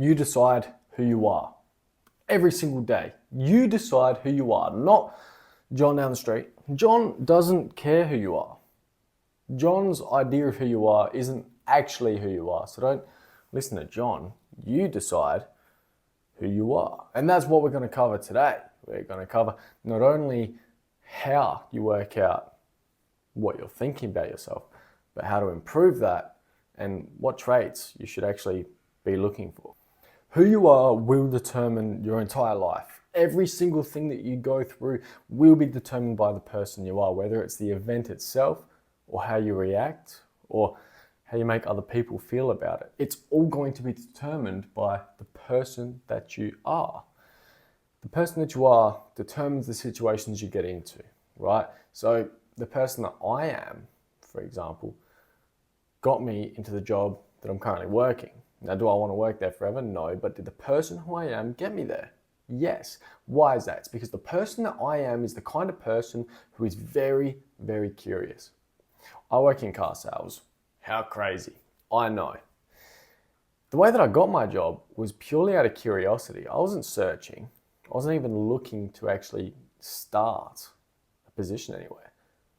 You decide who you are. Every single day, you decide who you are, not John down the street. John doesn't care who you are. John's idea of who you are isn't actually who you are. So don't listen to John. You decide who you are. And that's what we're going to cover today. We're going to cover not only how you work out what you're thinking about yourself, but how to improve that and what traits you should actually be looking for. Who you are will determine your entire life. Every single thing that you go through will be determined by the person you are, whether it's the event itself or how you react or how you make other people feel about it. It's all going to be determined by the person that you are. The person that you are determines the situations you get into, right? So the person that I am, for example, got me into the job that I'm currently working. Now, do I want to work there forever? No, but did the person who I am get me there? Yes. Why is that? It's because the person that I am is the kind of person who is very, very curious. I work in car sales. How crazy. I know. The way that I got my job was purely out of curiosity. I wasn't searching. I wasn't even looking to actually start a position anywhere.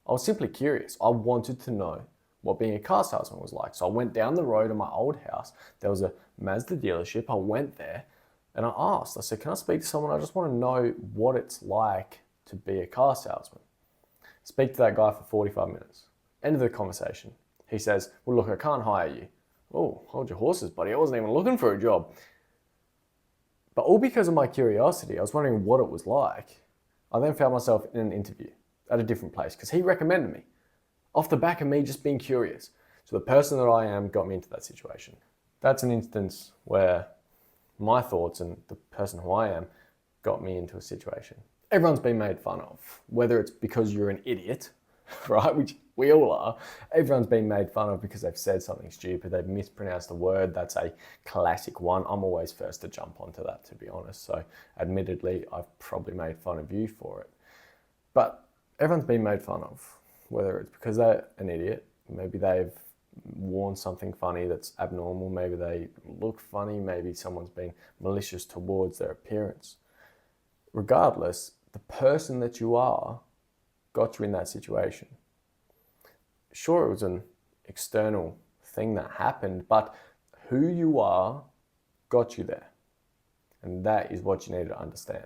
I was simply curious. I wanted to know what being a car salesman was like. So I went down the road to my old house. There was a Mazda dealership. I went there and I asked, I said, can I speak to someone? I just want to know what it's like to be a car salesman. Speak to that guy for 45 minutes. End of the conversation. He says, well, look, I can't hire you. Oh, hold your horses, buddy. I wasn't even looking for a job. But all because of my curiosity, I was wondering what it was like. I then found myself in an interview at a different place because he recommended me off the back of me just being curious. So the person that I am got me into that situation. That's an instance where my thoughts and the person who I am got me into a situation. Everyone's been made fun of, whether it's because you're an idiot, right, which we all are. Everyone's been made fun of because they've said something stupid, they've mispronounced a word. That's a classic one. I'm always first to jump onto that, to be honest. So admittedly, I've probably made fun of you for it. But everyone's been made fun of, whether it's because they're an idiot, maybe they've worn something funny that's abnormal, maybe they look funny, maybe someone's been malicious towards their appearance. Regardless, the person that you are got you in that situation. Sure, it was an external thing that happened, but who you are got you there. And that is what you need to understand.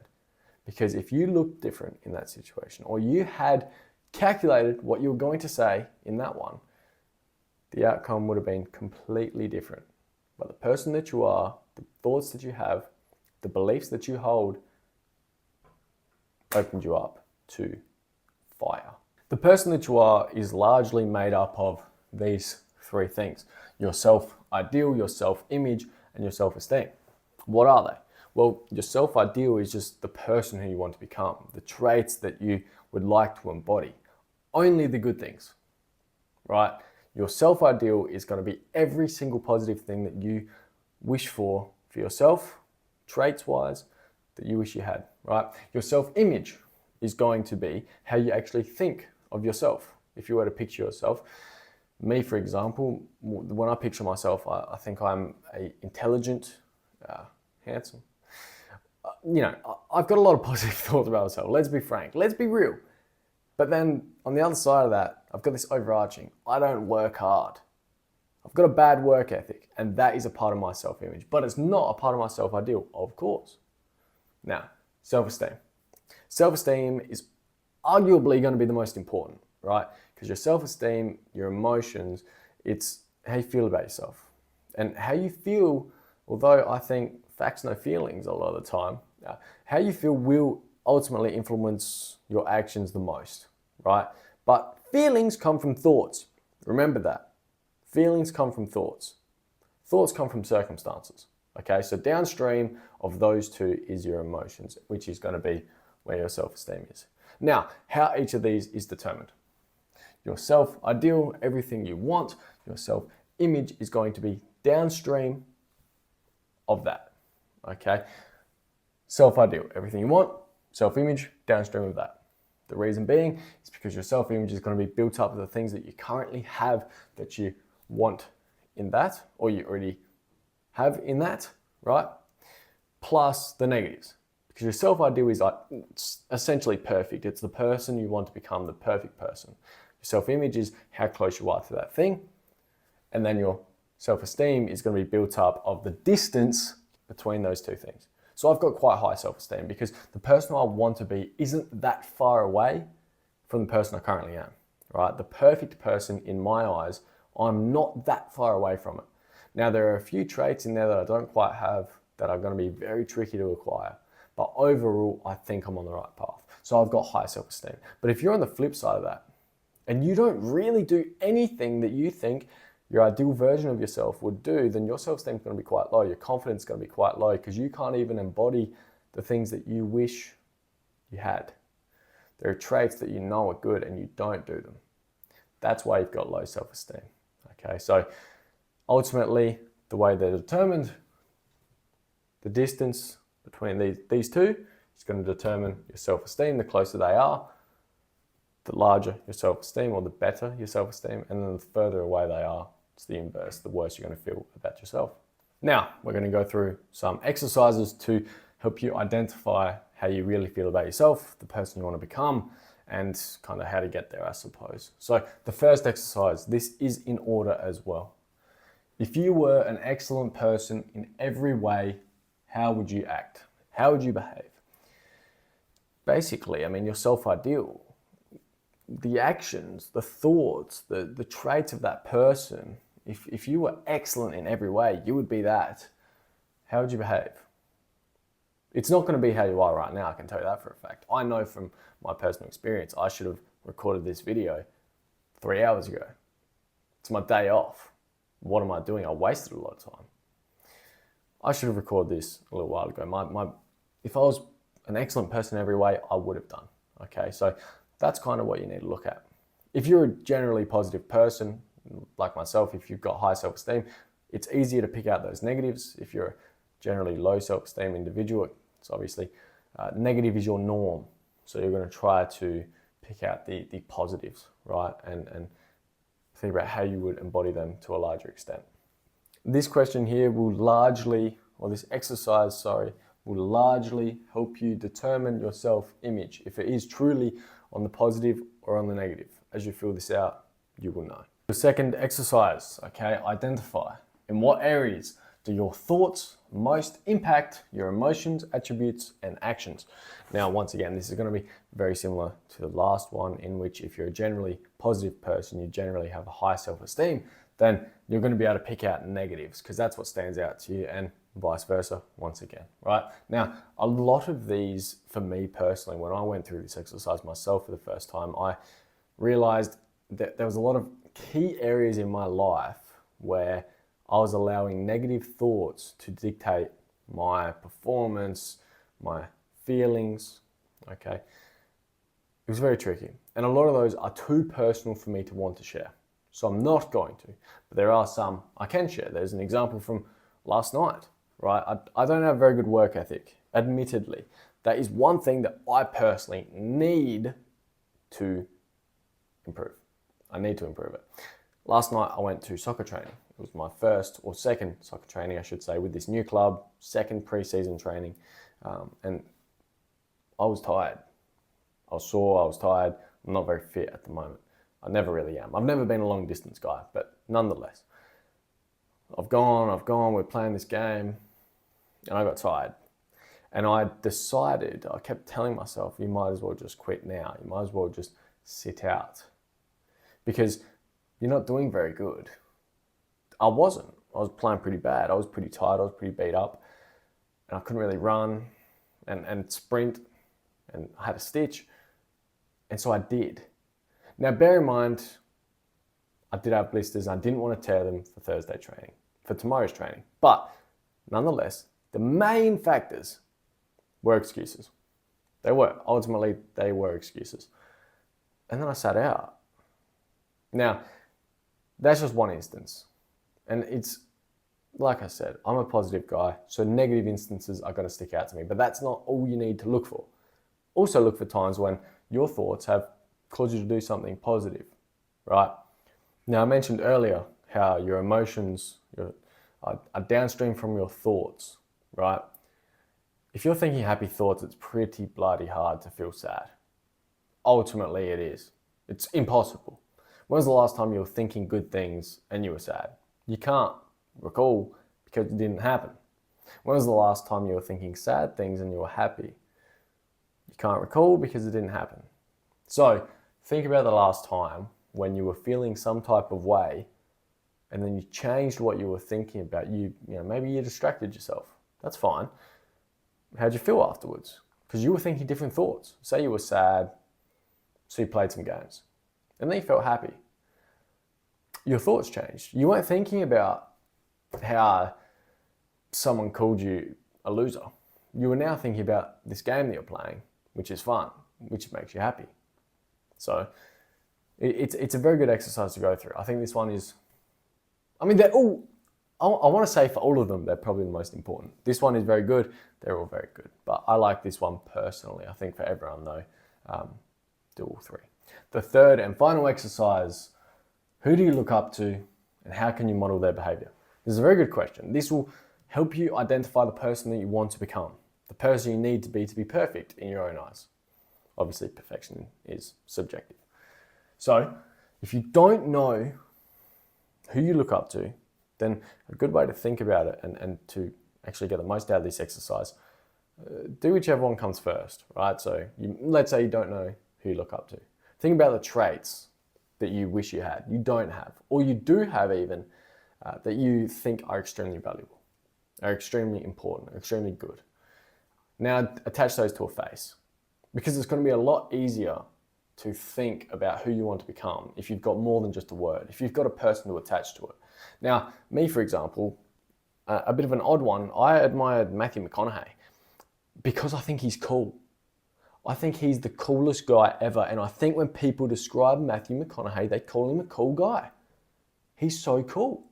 Because if you looked different in that situation, or you had calculated what you were going to say in that one, the outcome would have been completely different. But the person that you are, the thoughts that you have, the beliefs that you hold, opened you up to fire. The person that you are is largely made up of these three things: your self-ideal, your self-image, and your self-esteem. What are they? Well, your self-ideal is just the person who you want to become, the traits that you would like to embody. Only the good things, right? Your self-ideal is going to be every single positive thing that you wish for yourself, traits-wise, that you wish you had, right? Your self-image is going to be how you actually think of yourself. If you were to picture yourself, me, for example, when I picture myself, I think I'm intelligent, handsome. I've got a lot of positive thoughts about myself. Let's be frank. Let's be real. But then on the other side of that, I've got this overarching: I don't work hard. I've got a bad work ethic, and that is a part of my self-image, but it's not a part of my self-ideal, of course. Now, self-esteem. Self-esteem is arguably going to be the most important, right? Because your self-esteem, your emotions, it's how you feel about yourself. And how you feel, although I think facts no feelings a lot of the time, how you feel will ultimately influence your actions the most, right? But feelings come from thoughts. Remember that. Feelings come from thoughts. Thoughts come from circumstances. Okay, so downstream of those two is your emotions, which is going to be where your self-esteem is. Now, how each of these is determined. Your self-ideal, everything you want, your self-image is going to be downstream of that. Okay, self-ideal, everything you want, self-image, downstream of that. The reason being is because your self-image is going to be built up of the things that you currently have that you want in that, or you already have in that, right? Plus the negatives. Because your self-ideal is like, it's essentially perfect. It's the person you want to become, the perfect person. Your self-image is how close you are to that thing. And then your self-esteem is going to be built up of the distance between those two things. So I've got quite high self-esteem because the person I want to be isn't that far away from the person I currently am, right? The perfect person in my eyes, I'm not that far away from it. Now, there are a few traits in there that I don't quite have that are going to be very tricky to acquire. But overall, I think I'm on the right path. So I've got high self-esteem. But if you're on the flip side of that, and you don't really do anything that you think your ideal version of yourself would do, then your self-esteem is going to be quite low. Your confidence is going to be quite low because you can't even embody the things that you wish you had. There are traits that you know are good and you don't do them. That's why you've got low self-esteem. Okay, so ultimately, the way they're determined, the distance between these two is going to determine your self-esteem. The closer they are, the larger your self-esteem, or the better your self-esteem, and then the further away they are, it's the inverse, the worse you're going to feel about yourself. Now, we're going to go through some exercises to help you identify how you really feel about yourself, the person you want to become, and kind of how to get there, I suppose. So the first exercise, this is in order as well. If you were an excellent person in every way, how would you act? How would you behave? Basically, I mean, your self-ideal, the actions, the thoughts, the traits of that person, if you were excellent in every way, you would be that. How would you behave? It's not going to be how you are right now, I can tell you that for a fact. I know from my personal experience, I should have recorded this video 3 hours ago. It's my day off. What am I doing? I wasted a lot of time. I should have recorded this a little while ago. If I was an excellent person in every way, I would have done. Okay, so that's kind of what you need to look at. If you're a generally positive person, like myself, if you've got high self-esteem, it's easier to pick out those negatives. If you're a generally low self-esteem individual, it's obviously negative is your norm. So you're going to try to pick out the positives, right? And think about how you would embody them to a larger extent. This question here will largely, or this exercise, sorry, will largely help you determine your self-image, if it is truly on the positive or on the negative. As you fill this out, you will know. The second exercise, okay, identify in what areas do your thoughts most impact your emotions, attributes, and actions. Now, once again, this is going to be very similar to the last one, in which if you're a generally positive person, you generally have a high self-esteem, then you're going to be able to pick out negatives because that's what stands out to you, and vice versa once again, right? Now, a lot of these, for me personally, when I went through this exercise myself for the first time, I realized that there was a lot of key areas in my life where I was allowing negative thoughts to dictate my performance, my feelings, okay? It was very tricky. And a lot of those are too personal for me to want to share. So I'm not going to, but there are some I can share. There's an example from last night, right? I don't have very good work ethic, admittedly. That is one thing that I personally need to improve. I need to improve it. Last night I went to soccer training. It was my first or second soccer training, I should say, with this new club, second pre-season training. And I was tired. I was sore, I was tired. I'm not very fit at the moment. I never really am. I've never been a long distance guy, but nonetheless, I've gone, we're playing this game, and I got tired. And I decided, I kept telling myself, you might as well just quit now. You might as well just sit out. Because you're not doing very good. I wasn't. I was playing pretty bad. I was pretty tired. I was pretty beat up. And I couldn't really run and sprint. And I had a stitch. And so I did. Now, bear in mind, I did have blisters. And I didn't want to tear them for Thursday training, for tomorrow's training. But nonetheless, the main factors were excuses. They were. Ultimately, they were excuses. And then I sat out. Now, that's just one instance. And it's, like I said, I'm a positive guy, so negative instances are going to stick out to me. But that's not all you need to look for. Also look for times when your thoughts have caused you to do something positive, right? Now, I mentioned earlier how your emotions are downstream from your thoughts. right? If you're thinking happy thoughts, it's pretty bloody hard to feel sad. Ultimately, it is. It's impossible. When was the last time you were thinking good things and you were sad? You can't recall because it didn't happen. When was the last time you were thinking sad things and you were happy? You can't recall because it didn't happen. So think about the last time when you were feeling some type of way and then you changed what you were thinking about. Maybe you distracted yourself. That's fine. How'd you feel afterwards? Because you were thinking different thoughts. Say you were sad, so you played some games, and then you felt happy. Your thoughts changed. You weren't thinking about how someone called you a loser. You were now thinking about this game that you're playing, which is fun, which makes you happy. So it's a very good exercise to go through. I think this one is, they're all, I want to say for all of them, they're probably the most important. This one is very good. They're all very good. But I like this one personally. I think for everyone though, do all three. The third and final exercise, who do you look up to and how can you model their behavior? This is a very good question. This will help you identify the person that you want to become, the person you need to be perfect in your own eyes. Obviously, perfection is subjective. So if you don't know who you look up to, then a good way to think about it and to actually get the most out of this exercise, do whichever one comes first, right? So let's say you don't know who you look up to. Think about the traits that you wish you had, you don't have, or you do have even, that you think are extremely valuable, are extremely important, are extremely good. Now attach those to a face, because it's going to be a lot easier to think about who you want to become if you've got more than just a word, if you've got a person to attach to it. Now, me, for example, a bit of an odd one, I admired Matthew McConaughey because I think he's cool. I think he's the coolest guy ever, and I think when people describe Matthew McConaughey, they call him a cool guy. He's so cool.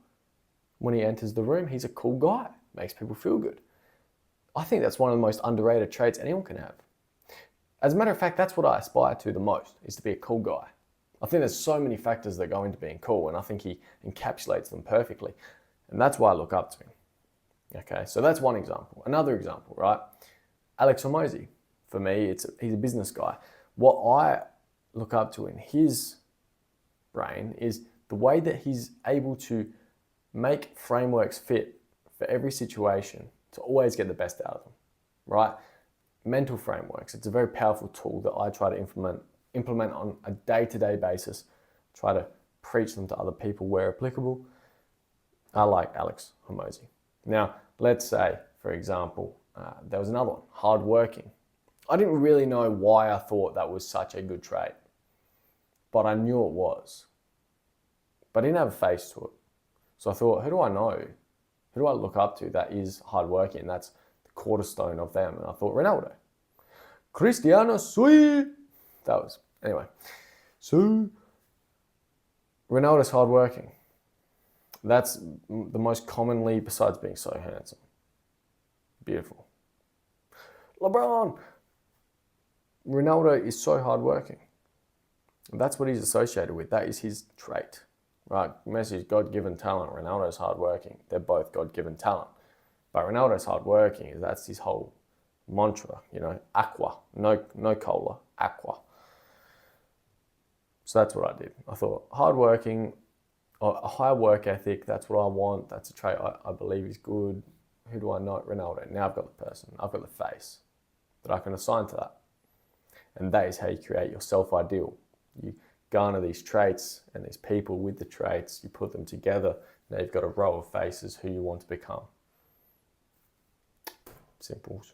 When he enters the room, he's a cool guy. Makes people feel good. I think that's one of the most underrated traits anyone can have. As a matter of fact, that's what I aspire to the most, is to be a cool guy. I think there's so many factors that go into being cool, and I think he encapsulates them perfectly. And that's why I look up to him. Okay, so that's one example. Another example, right? Alex Hormozi. For me, he's a business guy. What I look up to in his brain is the way that he's able to make frameworks fit for every situation to always get the best out of them, right? Mental frameworks, it's a very powerful tool that I try to implement on a day-to-day basis, try to preach them to other people where applicable. I like Alex Hormozi. Now, let's say, for example, there was another one, hardworking. I didn't really know why I thought that was such a good trait, but I knew it was. But I didn't have a face to it. So I thought, who do I know? Who do I look up to that is hardworking? And that's the cornerstone of them. And I thought, Ronaldo. Cristiano, sweet. Anyway. So, Ronaldo's hardworking. That's the most commonly, besides being so handsome. Beautiful. LeBron. Ronaldo is so hardworking. That's what he's associated with. That is his trait, right? Messi's God-given talent. Ronaldo's hardworking. They're both God-given talent. But Ronaldo's hardworking, that's his whole mantra, aqua, no cola, aqua. So that's what I did. I thought hardworking, a high work ethic, that's what I want. That's a trait I believe is good. Who do I know? Ronaldo. Now I've got the person. I've got the face that I can assign to that. And that is how you create your self-ideal. You garner these traits and these people with the traits, you put them together, now you've got a row of faces who you want to become. Simple.